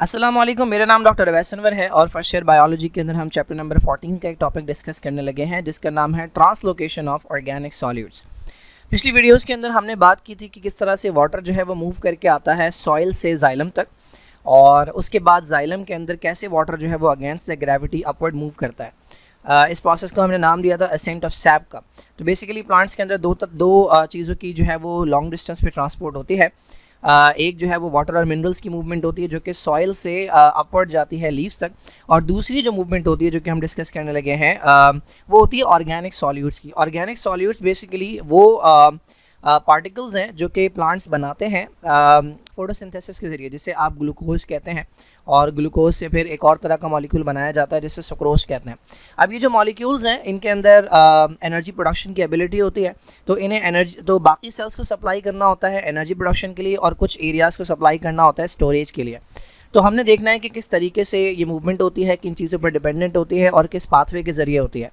अस्सलाम वालेकुम, मेरा नाम डॉक्टर अवैस अनवर है और फर्स्ट ईयर बायोलॉजी के अंदर हम चैप्टर नंबर 14 का एक टॉपिक डिस्कस करने लगे हैं जिसका नाम है ट्रांसलोकेशन ऑफ ऑर्गेनिक सॉल्यूट्स। पिछली वीडियोस के अंदर हमने बात की थी कि किस तरह से वाटर जो है वो मूव करके आता है सॉइल से जाइलम तक, और उसके बाद जाइलम के अंदर कैसे वाटर जो है वो against the gravity upward move करता है। इस प्रोसेस को हमने नाम दिया था असेंट ऑफ सैप का। तो बेसिकली प्लांट्स के अंदर दो चीज़ों की जो है वो लॉन्ग डिस्टेंस पे ट्रांसपोर्ट होती है। एक जो है वो वाटर और मिनरल्स की मूवमेंट होती है जो कि सॉइल से अपवर्ड जाती है लीव्स तक, और दूसरी जो मूवमेंट होती है जो कि हम डिस्कस करने लगे हैं वो होती है ऑर्गेनिक सॉल्यूट्स की। ऑर्गेनिक सॉल्यूट्स बेसिकली वो पार्टिकल्स हैं जो कि प्लांट्स बनाते हैं फोटोसिंथेसिस के ज़रिए, जिसे आप ग्लूकोज कहते हैं, और ग्लूकोज से फिर एक और तरह का मॉलिक्यूल बनाया जाता है जिसे सुक्रोज कहते हैं। अब ये जो मॉलिक्यूल्स हैं इनके अंदर एनर्जी प्रोडक्शन की एबिलिटी होती है, तो इन्हें एनर्जी तो बाकी सेल्स को सप्लाई करना होता है एनर्जी प्रोडक्शन के लिए, और कुछ एरियाज़ को सप्लाई करना होता है स्टोरेज के लिए। तो हमने देखना है कि किस तरीके से ये मूवमेंट होती है, किन चीज़ों पर डिपेंडेंट होती है और किस पाथवे के ज़रिए होती है।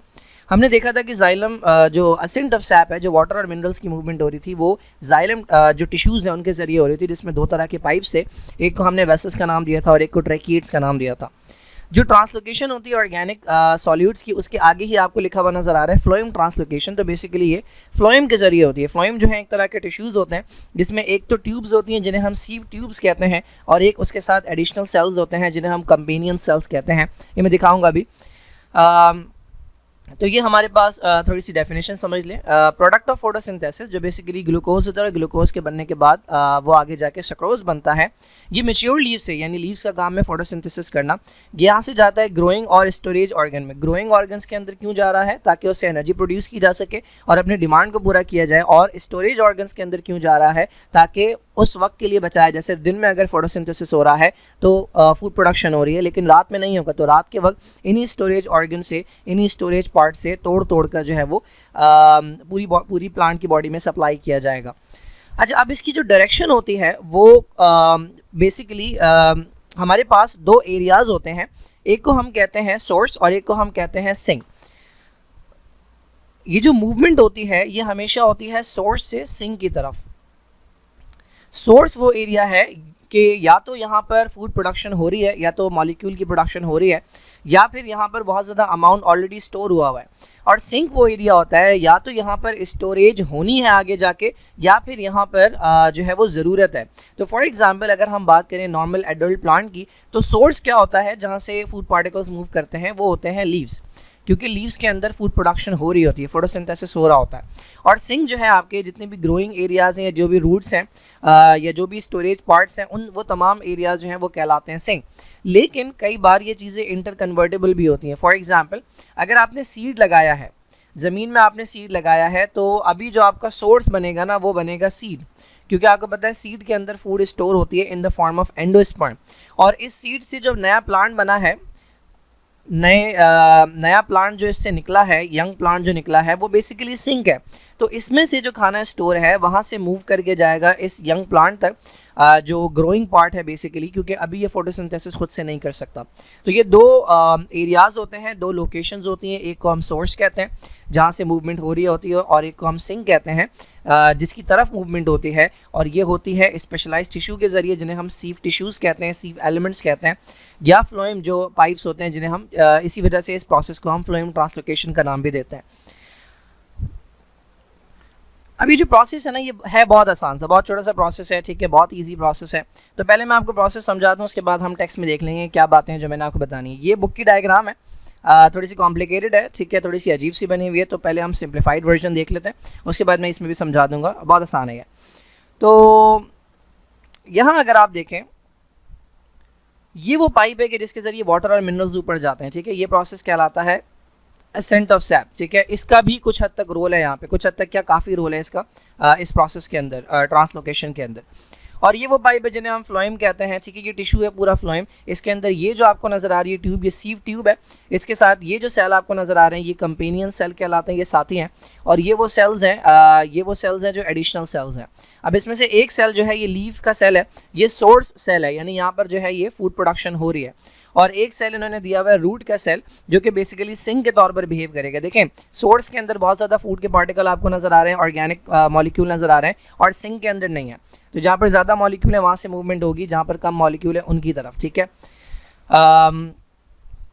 हमने देखा था कि जाइलम जो असेंट ऑफ सैप है, जो वाटर और मिनरल्स की मूवमेंट हो रही थी, वो जाइलम जो टिश्यूज़ हैं उनके ज़रिए हो रही थी, जिसमें दो तरह के पाइप्स थे, एक को हमने वेसल्स का नाम दिया था और एक को ट्रैकिएट्स का नाम दिया था। जो ट्रांसलोकेशन होती है ऑर्गेनिक सॉल्यूट्स की, उसके आगे ही आपको लिखा हुआ नज़र आ रहा है फ्लोएम ट्रांसलोकेशन। तो बेसिकली ये फ्लोएम के ज़रिए होती है। फ्लोएम जो है एक तरह के टिश्यूज़ होते हैं जिसमें एक तो ट्यूब्स होती हैं जिन्हें हम सीव ट्यूब्स कहते हैं, और एक उसके साथ एडिशनल सेल्स होते हैं जिन्हें हम कंपेनियन सेल्स कहते हैं। ये मैं दिखाऊँगा अभी। तो ये हमारे पास थोड़ी सी डेफिनेशन समझ लें। प्रोडक्ट ऑफ फोटोसिंथेसिस जो बेसिकली ग्लूकोज होता है, ग्लूकोज के बनने के बाद वो आगे जाके सक्रोज बनता है। ये मैच्योर लीव से, यानी लीव्स का काम है फोटोसिंथेसिस करना। यहाँ से जाता है ग्रोइंग और स्टोरेज ऑर्गन में। ग्रोइंग ऑर्गन्स के अंदर क्यों जा रहा है? ताकि उससे एनर्जी प्रोड्यूस की जा सके और अपनी डिमांड को पूरा किया जाए। और स्टोरेज ऑर्गन्स के अंदर क्यों जा रहा है? ताकि उस वक्त के लिए बचाया, जैसे दिन में अगर फोटोसिंथेसिस हो रहा है तो फूड प्रोडक्शन हो रही है, लेकिन रात में नहीं होगा, तो रात के वक्त इन्हीं स्टोरेज ऑर्गन से, इन्हीं स्टोरेज पार्ट से तोड़ कर जो है वो पूरी प्लांट की बॉडी में सप्लाई किया जाएगा। अच्छा, अब इसकी जो डायरेक्शन होती है वो बेसिकली हमारे पास दो एरियाज होते हैं। एक को हम कहते हैं सोर्स और एक को हम कहते हैं सिंक। ये जो मूवमेंट होती है ये हमेशा होती है सोर्स से सिंक की तरफ। सोर्स वो एरिया है कि या तो यहाँ पर फूड प्रोडक्शन हो रही है, या तो मॉलिक्यूल की प्रोडक्शन हो रही है, या फिर यहाँ पर बहुत ज़्यादा अमाउंट ऑलरेडी स्टोर हुआ हुआ है। और सिंक वो एरिया होता है या तो यहाँ पर स्टोरेज होनी है आगे जाके, या फिर यहाँ पर जो है वो ज़रूरत है। तो फॉर एग्जांपल अगर हम बात करें नॉर्मल एडल्ट प्लांट की, तो सोर्स क्या होता है जहाँ से फूड पार्टिकल्स मूव करते हैं? वो होते हैं लीव्स, क्योंकि लीव्स के अंदर फूड प्रोडक्शन हो रही होती है, फोटोसिंथेसिस हो रहा होता है। और सिंक जो है आपके जितने भी ग्रोइंग एरियाज़ हैं, या जो भी रूट्स हैं, या जो भी स्टोरेज पार्ट्स हैं, वो तमाम एरियाज़ जो हैं वो कहलाते हैं सिंक। लेकिन कई बार ये चीज़ें इंटर कन्वर्टेबल भी होती हैं। फॉर एग्जांपल अगर आपने सीड लगाया है, ज़मीन में आपने सीड लगाया है, तो अभी जो आपका सोर्स बनेगा ना वो बनेगा सीड, क्योंकि आपको पता है सीड के अंदर फूड स्टोर होती है in the form of endosperm. और इस सीड से जो नया प्लांट बना है, नया प्लांट जो इससे निकला है, यंग प्लांट जो निकला है, वो बेसिकली सिंक है। तो इसमें से जो खाना स्टोर है वहाँ से मूव करके जाएगा इस यंग प्लांट तक, जो ग्रोइंग पार्ट है बेसिकली, क्योंकि अभी ये फोटोसिंथेसिस खुद से नहीं कर सकता। तो ये दो एरियाज़ होते हैं, दो लोकेशंस होती हैं। एक को हम सोर्स कहते हैं जहाँ से मूवमेंट हो रही होती है, और एक को हम सिंक कहते हैं जिसकी तरफ मूवमेंट होती है, और ये होती है स्पेशलाइज्ड टिश्यू के ज़रिए जिन्हें हम सीव टिश्यूज़ कहते हैं, सीव एलिमेंट्स कहते हैं, या फ्लोएम जो पाइप्स होते हैं जिन्हें हम इसी वजह से इस प्रोसेस को हम फ्लोएम ट्रांसलोकेशन का नाम भी देते हैं। अभी जो प्रोसेस है ना ये है बहुत आसान सा, बहुत छोटा सा प्रोसेस है, ठीक है, बहुत इजी प्रोसेस है। तो पहले मैं आपको प्रोसेस समझा दूँ, उसके बाद हम टेक्स्ट में देख लेंगे क्या बातें हैं जो मैंने आपको बतानी है। ये बुक की डायग्राम है, थोड़ी सी कॉम्प्लिकेटेड है, ठीक है, थोड़ी सी अजीब सी बनी हुई है। तो पहले हम सिंप्लीफाइड वर्जन देख लेते हैं, उसके बाद मैं इसमें भी समझा दूँगा, बहुत आसान है। तो यहाँ अगर आप देखें, ये वो पाइप है कि जिसके ज़रिए वाटर और मिनरल्स ऊपर जाते हैं, ठीक है। ये प्रोसेस कहलाता है असेंट ऑफ सैप, ठीक है। इसका भी कुछ हद तक रोल है यहाँ पे, कुछ हद तक क्या, काफ़ी रोल है इसका इस प्रोसेस के अंदर, ट्रांसलोकेशन के अंदर। और ये वो पाइप है जिन्हें हम फ्लोएम कहते हैं, ठीक है। ये टिश्यू है पूरा फ्लोएम। इसके अंदर ये जो आपको नज़र आ रही है ट्यूब, ये सीव ट्यूब है। इसके साथ ये जो सेल आपको नज़र आ रहे हैं ये कंपेनियन सेल कहलाते हैं, ये साथी हैं। और ये वो सेल्स हैं जो एडिशनल सेल्स हैं। अब इसमें से एक सेल जो है ये लीफ का सेल है, ये सोर्स सेल है, यानी यहाँ पर जो है ये फूड प्रोडक्शन हो रही है। और एक सेल इन्होंने दिया हुआ है रूट का सेल, जो कि बेसिकली सिंक के तौर पर बिहेव करेगा। देखें सोर्स के अंदर बहुत ज़्यादा फूड के पार्टिकल आपको नजर आ रहे हैं, ऑर्गेनिक मॉलिक्यूल नजर आ रहे हैं, और सिंक के अंदर नहीं है। तो जहाँ पर ज़्यादा मॉलिक्यूल है वहाँ से मूवमेंट होगी, जहाँ पर कम मॉलिक्यूल है उनकी तरफ, ठीक है।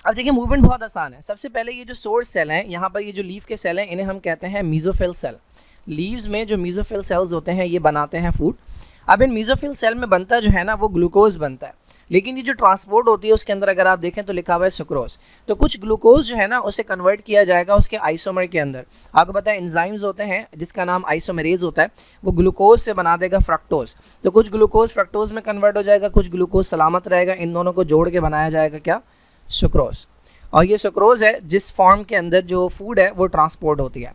अब देखिए मूवमेंट बहुत आसान है। सबसे पहले ये जो सोर्स सेल हैं, यहाँ पर ये जो लीफ के सेल हैं, इन्हें हम कहते हैं मीजोफिल सेल। लीव्स में जो मीजोफिल सेल्स होते हैं ये बनाते हैं फूड। अब इन मीजोफिल सेल में बनता जो है ना वो ग्लूकोज बनता है, लेकिन ये जो ट्रांसपोर्ट होती है उसके अंदर अगर आप देखें तो लिखा हुआ है सुक्रोज। तो कुछ ग्लूकोज जो है ना उसे कन्वर्ट किया जाएगा उसके आइसोमर के अंदर। आपको पता है एंजाइम्स होते हैं जिसका नाम आइसोमेरेज होता है, वो ग्लूकोज से बना देगा फ्रक्टोज। तो कुछ ग्लूकोज फ्रक्टोज में कन्वर्ट हो जाएगा, कुछ ग्लूकोज सलामत रहेगा, इन दोनों को जोड़ के बनाया जाएगा क्या, सुक्रोज। और ये सुक्रोज है जिस फॉर्म के अंदर जो फूड है वो ट्रांसपोर्ट होती है।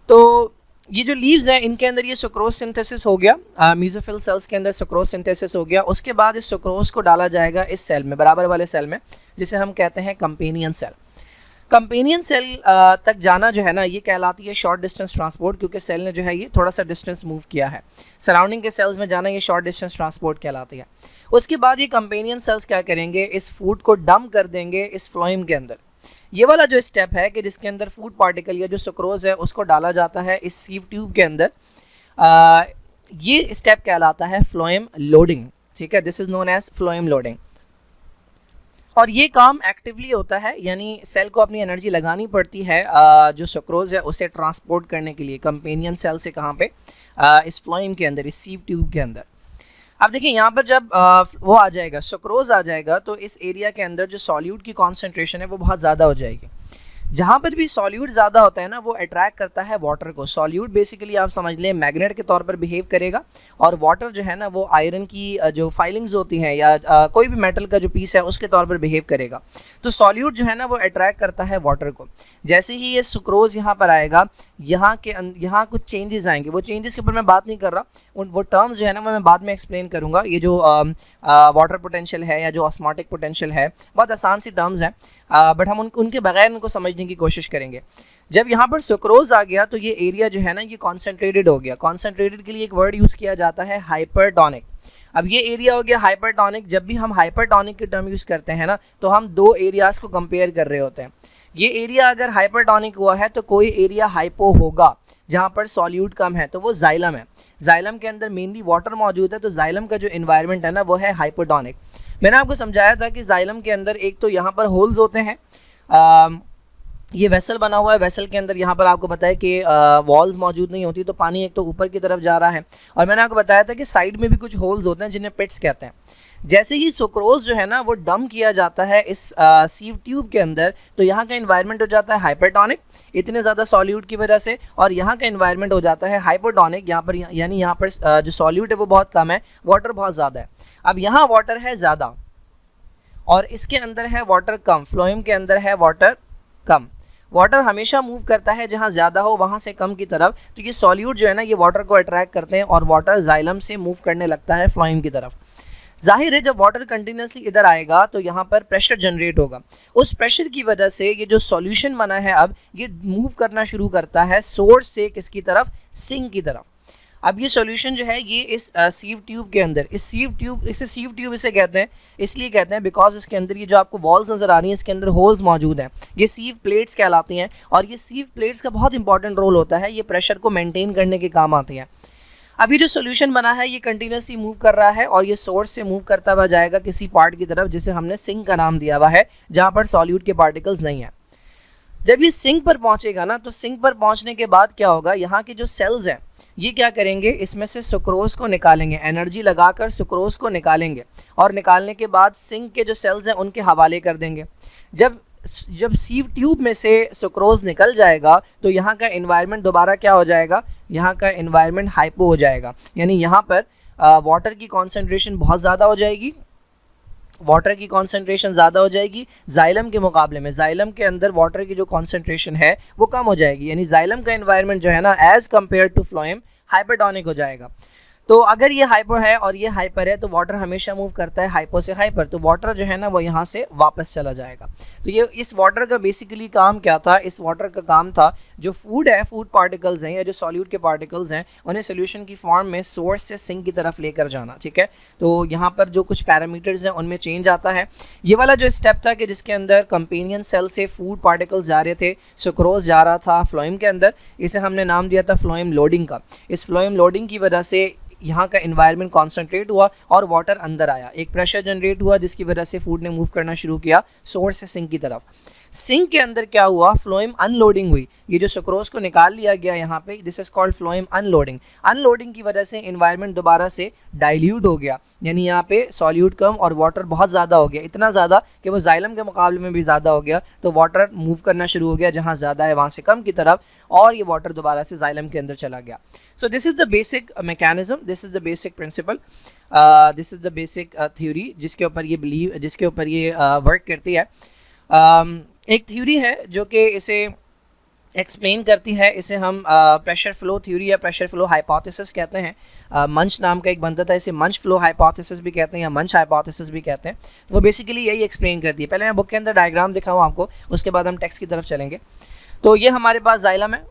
तो ये जो लीव्स हैं इनके अंदर ये सुक्रोज सिंथेसिस हो गया, मीजोफिल सेल्स के अंदर सुक्रोज सिंथेसिस हो गया। उसके बाद इस सुक्रोज को डाला जाएगा इस सेल में, बराबर वाले सेल में, जिसे हम कहते हैं कंपेनियन सेल। कंपेनियन सेल तक जाना जो है ना ये कहलाती है शॉर्ट डिस्टेंस ट्रांसपोर्ट, क्योंकि सेल ने जो है ये थोड़ा सा डिस्टेंस मूव किया है। सराउंडिंग के सेल्स में जाना ये शॉर्ट डिस्टेंस ट्रांसपोर्ट कहलाती है। उसके बाद ये कंपेनियन सेल्स क्या करेंगे, इस फूड को डंप कर देंगे इस फ्लोएम के अंदर। ये वाला जो स्टेप है कि जिसके अंदर फूड पार्टिकल या जो सुक्रोज है उसको डाला जाता है इस सीव ट्यूब के अंदर, ये स्टेप कहलाता है फ्लोएम लोडिंग, ठीक है। This is known as phloem loading. और ये काम एक्टिवली होता है, यानी सेल को अपनी एनर्जी लगानी पड़ती है जो सुक्रोज है उसे ट्रांसपोर्ट करने के लिए कंपेनियन सेल से कहाँ पे, इस फ्लोएम के अंदर, इस सीव ट्यूब के अंदर। अब देखिए यहाँ पर जब वो आ जाएगा, सुक्रोज आ जाएगा, तो इस एरिया के अंदर जो सॉल्यूट की कॉन्सेंट्रेशन है वो बहुत ज़्यादा हो जाएगी। जहाँ पर भी सॉल्यूट ज़्यादा होता है ना वो अट्रैक्ट करता है वाटर को। सॉल्यूट बेसिकली आप समझ लें मैग्नेट के तौर पर बिहेव करेगा, और वाटर जो है ना वो आयरन की जो फाइलिंग्स होती हैं या कोई भी मेटल का जो पीस है उसके तौर पर बिहेव करेगा। तो सॉल्यूट जो है ना वो अट्रैक्ट करता है वाटर को। जैसे ही ये सुक्रोज यहाँ पर आएगा, यहाँ कुछ चेंजेस आएंगे। वो चेंजेस के ऊपर मैं बात नहीं कर रहा, वो टर्म्स जो है ना मैं बाद में एक्सप्लेन करूँगा। ये जो वाटर पोटेंशियल है या जो ऑस्मोटिक पोटेंशियल है, बहुत आसान सी टर्म्स हैं, बट हम उनके बगैर उनको समझने की कोशिश करेंगे। जब यहाँ पर सुक्रोज आ गया तो ये एरिया जो है ना ये कॉन्सेंट्रेटेड हो गया। कॉन्सेंट्रेटेड के लिए एक वर्ड यूज़ किया जाता है हाइपरटोनिक। अब ये एरिया हो गया हाइपरटोनिक। जब भी हम हाइपरटोनिक की टर्म यूज़ करते हैं ना तो हम दो एरियाज़ को कंपेयर कर रहे होते हैं। ये एरिया अगर हाइपरटोनिक हुआ है तो कोई एरिया हाइपो होगा जहाँ पर सॉल्यूट कम है, तो वो जाइलम है। जाइलम के अंदर मेनली वाटर मौजूद है, तो जाइलम का जो इन्वायरमेंट है ना वो है हाइपोटोनिक। मैंने आपको समझाया था कि जाइलम के अंदर एक तो यहाँ पर होल्स होते हैं, ये वेसल बना हुआ है, वेसल के अंदर यहाँ पर आपको बताया कि वॉल्स मौजूद नहीं होती, तो पानी एक तो ऊपर की तरफ जा रहा है, और मैंने आपको बताया था कि साइड में भी कुछ होल्स होते हैं जिन्हें पिट्स कहते हैं। जैसे ही सुक्रोज जो है ना वो डंप किया जाता है इस सीव ट्यूब के अंदर, तो यहाँ का एनवायरनमेंट हो जाता है हाइपरटोनिक इतने ज़्यादा सॉल्यूट की वजह से, और यहाँ का एनवायरनमेंट हो जाता है हाइपोटोनिक, यहाँ पर यानी यहाँ पर जो सॉल्यूट है वो बहुत कम है, वाटर बहुत ज़्यादा है। अब यहाँ वाटर है ज़्यादा और इसके अंदर है वाटर कम, फ्लोएम के अंदर है वाटर कम। वाटर हमेशा मूव करता है जहाँ ज़्यादा हो वहाँ से कम की तरफ, तो ये सॉल्यूट जो है ना ये वाटर को अट्रैक्ट करते हैं और वाटर जाइलम से मूव करने लगता है फ्लोएम की तरफ। जाहिर है जब वाटर कंटिन्यूसली इधर आएगा तो यहाँ पर प्रेशर जनरेट होगा, उस प्रेशर की वजह से ये जो सॉल्यूशन बना है अब ये मूव करना शुरू करता है सोर्स से किसकी तरफ, सिंक की तरफ। अब ये सॉल्यूशन जो है ये इस सीव ट्यूब के अंदर, इस सीव ट्यूब, इसे सीव ट्यूब इसे कहते हैं, इसलिए कहते हैं बिकॉज इसके अंदर ये जो आपको वॉल्स नज़र आ रही हैं इसके अंदर होल्स मौजूद हैं, ये सीव प्लेट्स कहलाती हैं, और ये सीव प्लेट्स का बहुत इंपॉर्टेंट रोल होता है, ये प्रेशर को मेंटेन करने के काम आती हैं। अब ये जो सोल्यूशन बना है ये कंटिन्यूसली मूव कर रहा है और ये सोर्स से मूव करता हुआ जाएगा किसी पार्ट की तरफ जिसे हमने सिंक का नाम दिया हुआ है, जहाँ पर सॉल्यूट के पार्टिकल्स नहीं है। जब ये सिंक पर पहुँचेगा ना तो सिंक पर पहुँचने के बाद क्या होगा, यहाँ के जो सेल्स हैं ये क्या करेंगे, इसमें से सुक्रोज को निकालेंगे, एनर्जी लगाकर सुक्रोज को निकालेंगे, और निकालने के बाद सिंक के जो सेल्स हैं उनके हवाले कर देंगे। जब सीव ट्यूब में से सुक्रोज निकल जाएगा तो यहाँ का एनवायरनमेंट दोबारा क्या हो जाएगा, यहाँ का एनवायरनमेंट हाइपो हो जाएगा, यानी यहाँ पर वाटर की कॉन्सेंट्रेशन बहुत ज़्यादा हो जाएगी, वाटर की कॉन्सेंट्रेशन ज़्यादा हो जाएगी जाइलम के मुकाबले में। जाइलम के अंदर वाटर की जो कॉन्सेंट्रेशन है वो कम हो जाएगी, यानी जाइलम का एनवायरनमेंट जो है ना as compare to phloem hypertonic हो जाएगा। तो अगर ये हाइपर है और ये हाइपर है तो वाटर हमेशा मूव करता है हाइपो से हाइपर, तो वाटर जो है ना वो यहाँ से वापस चला जाएगा। तो ये इस वाटर का बेसिकली काम क्या था, इस वाटर का काम था जो फूड है, फूड पार्टिकल्स हैं या जो सॉल्यूट के पार्टिकल्स हैं उन्हें सोल्यूशन की फॉर्म में सोर्स से सिंक की तरफ लेकर जाना। ठीक है, तो यहाँ पर जो कुछ पैरामीटर्स हैं उनमें चेंज आता है। ये वाला जो स्टेप था कि जिसके अंदर कंपेनियन सेल से फूड पार्टिकल्स जा रहे थे, सुक्रोज जा रहा था फ्लोएम के अंदर, इसे हमने नाम दिया था फ्लोएम लोडिंग का। इस फ्लोएम लोडिंग की वजह से यहाँ का इन्वायरमेंट कॉन्सेंट्रेट हुआ और वाटर अंदर आया, एक प्रेशर जनरेट हुआ जिसकी वजह से फूड ने मूव करना शुरू किया सोर्स से सिंक की तरफ। सिंक के अंदर क्या हुआ, फ्लोएम अनलोडिंग हुई, ये जो सुक्रोज को निकाल लिया गया यहाँ पे, this is called phloem unloading. Unloading की वजह से इन्वायरमेंट दोबारा से डाइल्यूट हो गया, यानी यहाँ पे सॉल्यूट कम और वाटर बहुत ज़्यादा हो गया, इतना ज़्यादा कि वो जाइलम के मुकाबले में भी ज़्यादा हो गया। तो वाटर मूव करना शुरू हो गया, जहाँ ज़्यादा है वहाँ से कम की तरफ, और ये वाटर दोबारा से जाइलम के अंदर चला गया। So this is the basic mechanism, this is the basic principle, this is the basic theory जिसके ऊपर ये वर्क करती है। एक थ्योरी है जो कि इसे एक्सप्लेन करती है, इसे हम प्रेशर फ्लो थ्योरी या प्रेशर फ्लो हाइपोथेसिस कहते हैं। मंच नाम का एक बनता था, इसे मंच फ्लो हाइपोथेसिस भी कहते हैं या मंच हाइपोथेसिस भी कहते हैं। तो वो बेसिकली यही एक्सप्लेन करती है। पहले मैं बुक के अंदर डायग्राम दिखाऊँ आपको, उसके बाद हम टेक्स्ट की तरफ चलेंगे। तो ये हमारे पास जाइलम है,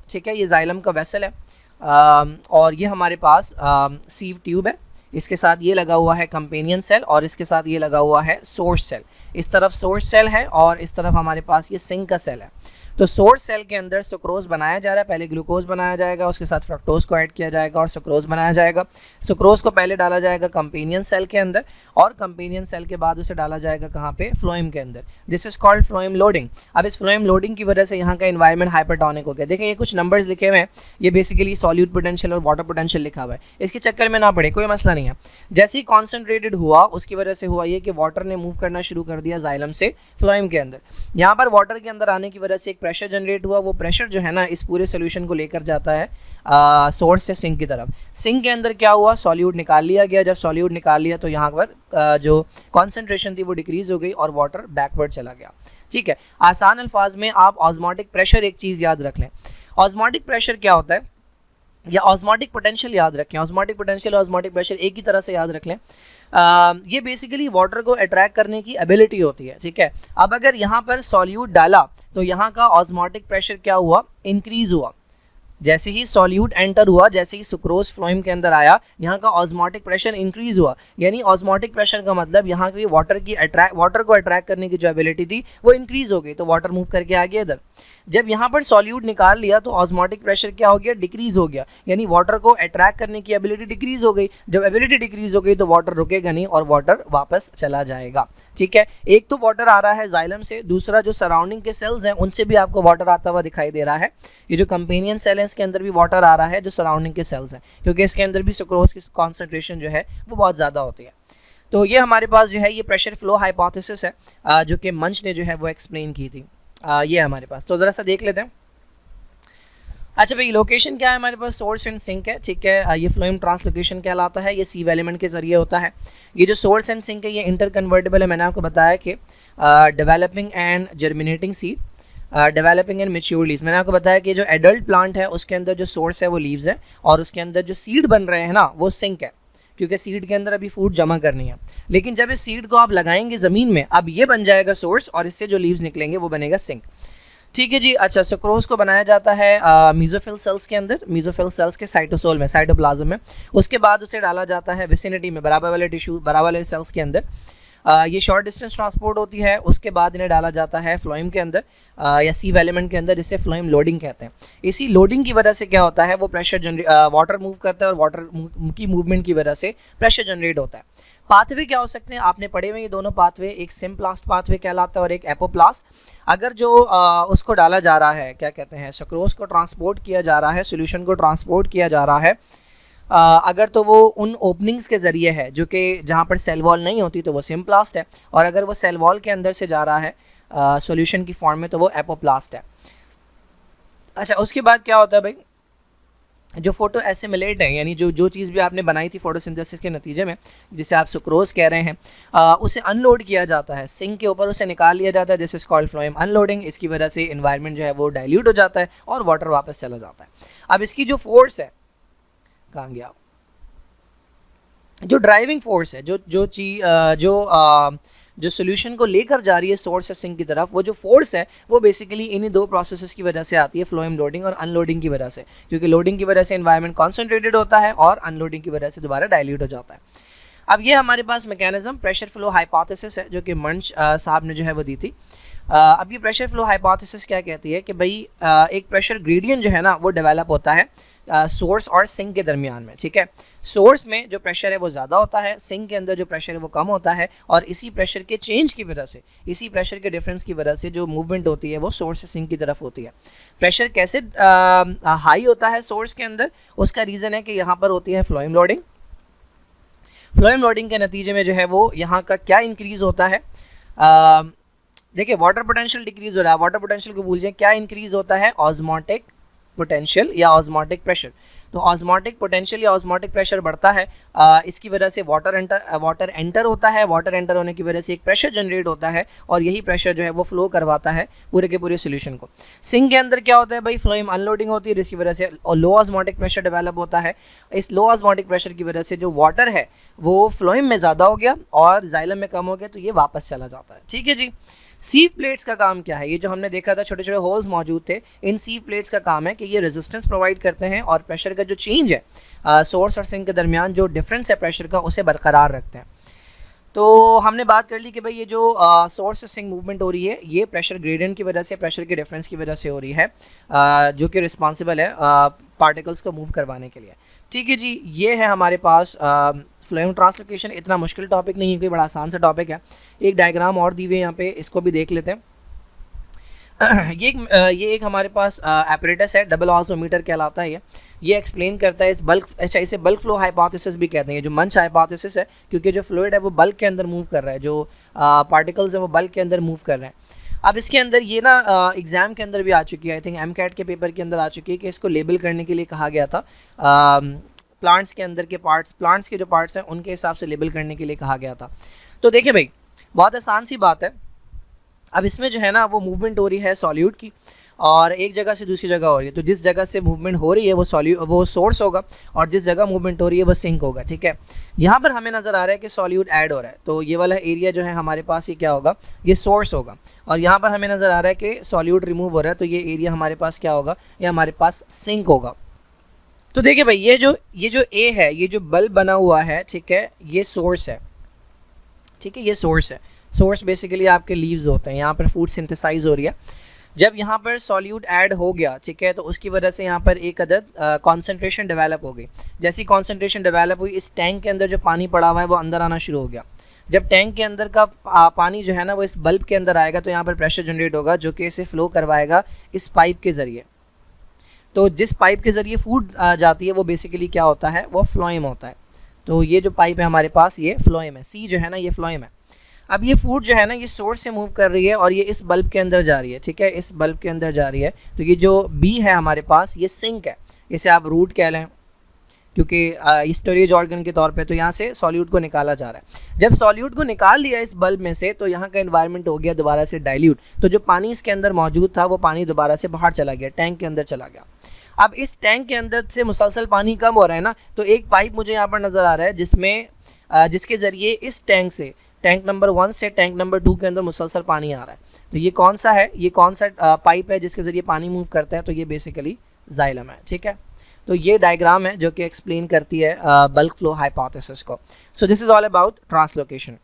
ठीक है, ये जाइलम का वेसल है, और ये हमारे पास सीव ट्यूब है, इसके साथ ये लगा हुआ है कंपेनियन सेल और इसके साथ ये लगा हुआ है सोर्स सेल। इस तरफ सोर्स सेल है और इस तरफ हमारे पास ये सिंक का सेल है। तो सोर्स सेल के अंदर सुक्रोज बनाया जा रहा है, पहले ग्लूकोज बनाया जाएगा, उसके साथ फ्रक्टोज को ऐड किया जाएगा और सुक्रोज बनाया जाएगा। सुक्रोज को पहले डाला जाएगा कंपेनियन सेल के अंदर और कंपेनियन सेल के बाद उसे डाला जाएगा कहाँ पे, फ्लोएम के अंदर। This is called phloem loading. अब इस फ्लोएम लोडिंग की वजह से यहाँ का एनवायरनमेंट हाइपरटोनिक हो गया। देखें ये कुछ नंबर्स लिखे हुए हैं, ये बेसिकली सॉल्यूट पोटेंशियल और वाटर पोटेंशियल लिखा हुआ है, इसके चक्कर में ना पड़े, कोई मसला नहीं है। जैसे ही कॉन्सेंट्रेटेड हुआ उसकी वजह से हुआ ये कि वाटर ने मूव करना शुरू कर दिया जाइलम से फ्लोएम के अंदर। यहाँ पर वाटर के अंदर आने की वजह से एक प्रेशर जनरेट हुआ, वो प्रेशर जो है ना इस पूरे सोल्यूशन को लेकर जाता है सोर्स से सिंक की तरफ। सिंक के अंदर क्या हुआ, सॉल्यूट निकाल लिया गया। जब सॉल्यूट निकाल लिया तो यहाँ पर जो कॉन्सेंट्रेशन थी वो डिक्रीज हो गई और वाटर बैकवर्ड चला गया। ठीक है, आसान अल्फाज में आप ऑस्मोटिक प्रेशर एक चीज़ याद रख लें। ऑस्मोटिक प्रेशर क्या होता है या ऑस्मोटिक पोटेंशियल याद रखें। ऑस्मोटिक पोटेंशियल और ऑस्मोटिक प्रेशर एक ही तरह से याद रख लें। ये बेसिकली वाटर को अट्रैक्ट करने की एबिलिटी होती है। ठीक है, अब अगर यहाँ पर सॉल्यूट डाला तो यहाँ का ऑस्मोटिक प्रेशर क्या हुआ, इंक्रीज हुआ। जैसे ही सॉल्यूट एंटर हुआ, जैसे ही सुक्रोज फ्लोएम के अंदर आया, यहाँ का ऑस्मोटिक प्रेशर इंक्रीज हुआ। यानी ऑस्मोटिक प्रेशर का मतलब यहाँ की वाटर को अट्रैक्ट करने की जो एबिलिटी थी वो इंक्रीज हो गई, तो वाटर मूव करके आ गया इधर। जब यहाँ पर सॉल्यूट निकाल लिया तो ऑस्मोटिक प्रेशर क्या हो गया, डिक्रीज हो गया, यानी वाटर को अट्रैक्ट करने की एबिलिटी डिक्रीज हो गई। जब एबिलिटी डिक्रीज हो गई तो वाटर रुकेगा नहीं और वाटर वापस चला जाएगा। ठीक है, एक तो वाटर आ रहा है जाइलम से, दूसरा जो सराउंडिंग के सेल्स हैं उनसे भी आपको वाटर आता हुआ दिखाई दे रहा है। ये जो कंपेनियन सेल है इसके अंदर भी वाटर आ रहा है, जो सराउंडिंग के सेल्स हैं, क्योंकि इसके अंदर भी सुक्रोज की कॉन्सेंट्रेशन जो है वो बहुत ज़्यादा होती है। तो ये हमारे पास जो है ये प्रेशर फ्लो हाइपोथेसिस है जो कि मंच ने जो है वो एक्सप्लेन की थी। ये हमारे पास, तो ज़रा सा देख लेते हैं। अच्छा भाई, लोकेशन क्या है हमारे पास, सोर्स एंड सिंक है। ठीक है, ये फ्लोएम ट्रांसलोकेशन कहलाता है, ये सीव एलिमेंट के जरिए होता है। ये जो सोर्स एंड सिंक है ये इंटर कन्वर्टेबल है। मैंने आपको बताया कि developing and germinating seed, developing and mature leaves. मैंने आपको बताया कि जो एडल्ट प्लांट है उसके अंदर जो सोर्स है वो लीव्स है और उसके अंदर जो सीड बन रहे हैं ना वो सिंक है, क्योंकि सीड के अंदर अभी फूड जमा करनी है। लेकिन जब इस सीड को आप लगाएंगे ज़मीन में, अब ये बन जाएगा सोर्स और इससे जो लीव्स निकलेंगे वो बनेगा सिंक। ठीक है जी। अच्छा, सुक्रोज को बनाया जाता है मीजोफिल सेल्स के अंदर, मीजोफिल सेल्स के साइटोसोल में, साइटोप्लाज्म में। उसके बाद उसे डाला जाता है विसिनिटी में, बराबर वाले टिश्यू, बराबर वाले सेल्स के अंदर। ये शॉर्ट डिस्टेंस ट्रांसपोर्ट होती है। उसके बाद इन्हें डाला जाता है फ्लोएम के अंदर या सीव एलिमेंट के अंदर, जिसे फ्लोएम लोडिंग कहते हैं। इसी लोडिंग की वजह से क्या होता है, वो प्रेशर वाटर मूव करता है और वाटर की मूवमेंट की वजह से प्रेशर जनरेट होता है। पाथवे क्या हो सकते हैं, आपने पढ़े हुए ये दोनों पाथवे, एक सिम्प्लास्ट पाथवे कहलाता है और एक एपोप्लास्ट। अगर जो उसको डाला जा रहा है, क्या कहते हैं, सुक्रोज को ट्रांसपोर्ट किया जा रहा है, सोल्यूशन को ट्रांसपोर्ट किया जा रहा है, अगर तो वो उन ओपनिंग्स के ज़रिए है जो कि जहाँ पर सेल वॉल नहीं होती तो वो सिम्प्लास्ट है, और अगर वो सेल वॉल के अंदर से जा रहा है सॉल्यूशन की फॉर्म में तो वो एपोप्लास्ट है। अच्छा, उसके बाद क्या होता है भाई, जो फोटो एसिमिलेट है, यानी जो चीज़ भी आपने बनाई थी फोटोसिंथेसिस के नतीजे में, जिसे आप सुक्रोज कह रहे हैं, उसे अनलोड किया जाता है सिंक के ऊपर, उसे निकाल लिया जाता है, this is called phloem unloading. इसकी वजह से इन्वायरमेंट जो है वो डाइल्यूट हो जाता है और वाटर वापस चला जाता है। अब इसकी जो फोर्स है, कहाँ गया, जो ड्राइविंग फोर्स है, जो सोल्यूशन को लेकर जा रही है सोर्स से सिंक की तरफ, वो जो फोर्स है वो बेसिकली इन्हीं दो प्रोसेसेस की वजह से आती है, फ्लोएम लोडिंग और अनलोडिंग की वजह से, क्योंकि लोडिंग की वजह से एनवायरनमेंट कॉन्सेंट्रेटेड होता है और अनलोडिंग की वजह से दोबारा डाइल्यूट हो जाता है। अब ये हमारे पास मैकेनिज्म प्रेशर फ्लो हाइपोथेसिस है, जो कि मंच साहब ने जो है वो दी थी। अब ये प्रेशर फ्लो हाइपोथेसिस क्या कहती है कि भाई एक प्रेशर ग्रेडियंट जो है ना वो डेवलप होता है सोर्स और सिंक के दरमियान में, ठीक है। सोर्स में जो प्रेशर है वो ज़्यादा होता है, सिंक के अंदर जो प्रेशर है वो कम होता है, और इसी प्रेशर के चेंज की वजह से, इसी प्रेशर के डिफरेंस की वजह से जो मूवमेंट होती है वो सोर्स से सिंक की तरफ होती है। प्रेशर कैसे हाई होता है सोर्स के अंदर, उसका रीज़न है कि यहाँ पर होती है फ्लोएम लोडिंग। फ्लोएम लोडिंग के नतीजे में जो है वो यहाँ का क्या इंक्रीज़ होता है, देखिए वाटर पोटेंशियल डिक्रीज़ हो रहा है, वाटर पोटेंशियल को भूल जाए, क्या इंक्रीज़ होता है, ऑस्मोटिक पोटेंशियल या ऑस्मोटिक प्रेशर। तो ऑस्मोटिक पोटेंशियल या ऑस्मोटिक प्रेशर बढ़ता है, इसकी वजह से वाटर एंटर होता है, वाटर एंटर होने की वजह से एक प्रेशर जनरेट होता है, और यही प्रेशर जो है वो फ्लो करवाता है पूरे के पूरे सोल्यूशन को। सिंक के अंदर क्या होता है भाई, फ्लोएम अनलोडिंग होती है, जिसकी वजह से लो ऑस्मोटिक प्रेशर डेवलप होता है। इस लो ऑस्मोटिक प्रेशर की वजह से जो वाटर है वो फ्लोएम में ज़्यादा हो गया और जाइलम में कम हो गया, तो ये वापस चला जाता है, ठीक है जी। सीव प्लेट्स का काम क्या है, ये जो हमने देखा था छोटे छोटे होल्स मौजूद थे, इन सीव प्लेट्स का काम है कि ये रेजिस्टेंस प्रोवाइड करते हैं और प्रेशर का जो चेंज है सोर्स और सिंक के दरमियान जो डिफरेंस है प्रेशर का, उसे बरकरार रखते हैं। तो हमने बात कर ली कि भाई ये जो सोर्स से सिंक मूवमेंट हो रही है ये प्रेशर ग्रेडियंट की वजह से, प्रेशर के डिफरेंस की वजह से हो रही है, जो कि रिस्पॉन्सिबल है पार्टिकल्स को मूव करवाने के लिए, ठीक है जी। ये है हमारे पास फ्लोएम ट्रांसलोकेशन। इतना मुश्किल टॉपिक नहीं है, कोई बड़ा आसान सा टॉपिक है। एक डायग्राम और दी हुई है यहाँ पे, इसको भी देख लेते हैं। ये एक हमारे पास एपरेटस है, डबल ऑस्मोमीटर कहलाता है ये एक्सप्लेन करता है इस बल्क, अच्छा इसे बल्क फ्लो हाइपोथेसिस भी कहते हैं, जो मंच हाइपोथेसिस है, क्योंकि जो फ्लूइड है वो बल्क के अंदर मूव कर रहा है, जो पार्टिकल्स है वो बल्क के अंदर मूव कर रहे हैं। अब इसके अंदर ये ना एग्ज़ाम के अंदर भी आ चुकी है, आई थिंक MCAT के पेपर के अंदर आ चुकी है कि इसको लेबल करने के लिए कहा गया था, प्लांट्स के अंदर के पार्ट्स, प्लांट्स के जो पार्ट्स हैं उनके हिसाब से लेबल करने के लिए कहा गया था। तो देखिए भाई बहुत आसान सी बात है, अब इसमें जो है ना वो मूवमेंट हो रही है सॉल्यूट की, और एक जगह से दूसरी जगह हो रही है, तो जिस जगह से मूवमेंट हो रही है वो सोर्स होगा, और जिस जगह मूवमेंट हो रही है वो सिंक होगा, ठीक है। यहाँ पर हमें नज़र आ रहा है कि सॉल्यूट ऐड हो रहा है, तो ये वाला एरिया जो है हमारे पास ये क्या होगा, ये सोर्स होगा, और यहाँ पर हमें नज़र आ रहा है कि सॉल्यूट रिमूव हो रहा है, तो ये एरिया हमारे पास क्या होगा, ये हमारे पास सिंक होगा। तो देखिए भाई ये जो ए है, ये जो बल्ब बना हुआ है, ठीक है, ये सोर्स है, ठीक है, ये सोर्स है। सोर्स बेसिकली आपके लीव्स होते हैं, यहाँ पर फूड सिंथेसाइज हो रही है। जब यहाँ पर सॉल्यूट ऐड हो गया, ठीक है, तो उसकी वजह से यहाँ पर एक अदद कॉन्सेंट्रेशन डेवलप हो गई। जैसी कॉन्सेंट्रेशन डेवलप हुई, इस टैंक के अंदर जो पानी पड़ा हुआ है वो अंदर आना शुरू हो गया। जब टैंक के अंदर का पानी जो है ना वो इस बल्ब के अंदर आएगा, तो यहाँ पर प्रेशर जनरेट होगा, जो कि इसे फ्लो करवाएगा इस पाइप के ज़रिए। तो जिस पाइप के ज़रिए फूड जाती है वो बेसिकली क्या होता है, वो फ्लोएम होता है। तो ये जो पाइप है हमारे पास ये फ्लोएम है, सी जो है ना ये फ्लोएम है। अब ये फूड जो है ना ये सोर्स से मूव कर रही है और ये इस बल्ब के अंदर जा रही है, ठीक है, इस बल्ब के अंदर जा रही है। तो ये जो बी है हमारे पास ये सिंक है, इसे आप रूट कह लें, क्योंकि स्टोरेज ऑर्गन के तौर पे। तो यहाँ से सॉल्यूट को निकाला जा रहा है। जब सॉल्यूट को निकाल लिया इस बल्ब में से, तो यहाँ का एनवायरनमेंट हो गया दोबारा से डाइल्यूट। तो जो पानी इसके अंदर मौजूद था वो पानी दोबारा से बाहर चला गया, टैंक के अंदर चला गया। अब इस टैंक के अंदर से मुसलसल पानी कम हो रहा है ना, तो एक पाइप मुझे यहाँ पर नज़र आ रहा है जिसके ज़रिए इस टैंक से, टैंक नंबर 1 से टैंक नंबर 2 के अंदर मुसलसल पानी आ रहा है। तो ये कौन सा है, ये कौन सा पाइप है जिसके ज़रिए पानी मूव करता है, तो ये बेसिकली जाइलम है, ठीक है। तो ये डायग्राम है जो कि एक्सप्लेन करती है बल्क फ्लो हाइपोथेसिस को। So this is all about translocation.